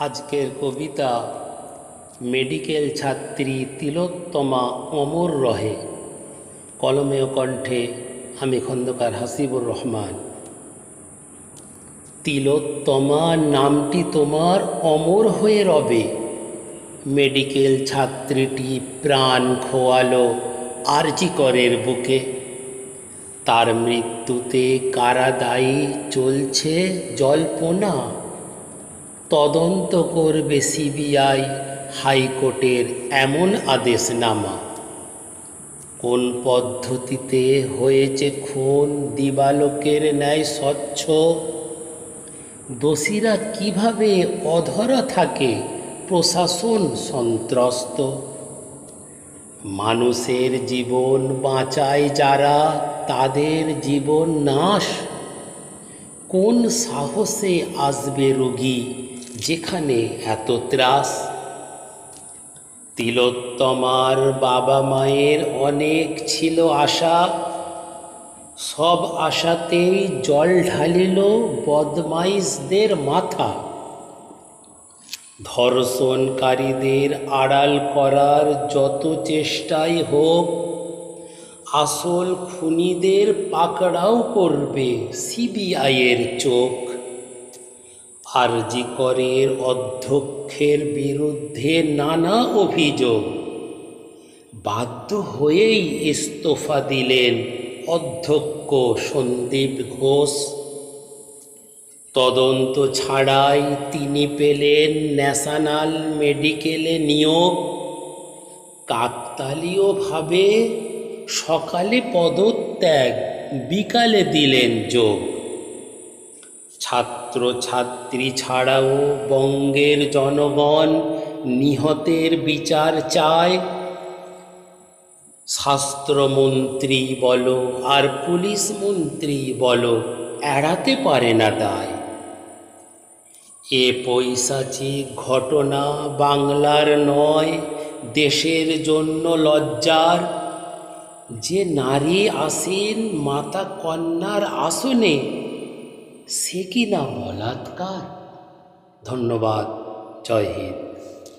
আজকের কবিতা মেডিকেল ছাত্রী তিলোত্তমা অমর রহে। কলমে ও কণ্ঠে আমি খন্দকার হাসিবুর রহমান। তিলোত্তমা নামটি তোমার অমর হয়ে রবে। মেডিকেল ছাত্রীটি প্রাণ খোয়ালো আরজি করের বুকে। তার মৃত্যুতে কারা দায়ী চলছে জল্পনা। তদন্ত করবে সিবিআই, হাইকোর্টের এমন আদেশনামা। কোন পদ্ধতিতে হয়েছে খুন দিবালোকের ন্যায় স্বচ্ছ? দোষীরা কিভাবে অধরা থাকে, প্রশাসন সন্ত্রস্ত। মানুষের জীবন বাঁচায় যারা, তাদের জীবন নাশ। কোন সাহসে আসবে রোগী যেখানে এত ত্রাস? তিলোত্তমার বাবা মায়ের অনেক ছিল আশা, সব আশাতেই জল ঢালিল বদমাইশদের মাথা। ধর্ষণকারীদের আড়াল করার যত চেষ্টাই হোক, আসল খুনিদের পাকড়াও করবে সিবিআইয়ের চোখ। আরজি করের অধ্যক্ষের বিরুদ্ধে নানা অভিযোগ, বাধ্য হয়েই ইস্তফা দিলেন অধ্যক্ষ সন্দীপ ঘোষ। তদন্ত ছাড়াই তিনি পেলেন ন্যাশনাল মেডিকেলে নিয়োগ। কাকতালীয়ভাবে সকালে পদত্যাগ, বিকালে দিলেন যোগ। ছাত্রছাত্রী ছাড়াও বঙ্গের জনগণ নিহতের বিচার চায়। স্বাস্থ্যমন্ত্রী বলো আর পুলিশ মন্ত্রী বলো, এড়াতে পারে না দায়। এ পৈশাচিক ঘটনা বাংলার নয়, দেশের জন্য লজ্জার। যে নারী আসীন মাতা কন্যার আসনে, সে কি না বলাৎকার? ধন্যবাদ। জয় হিন্দ।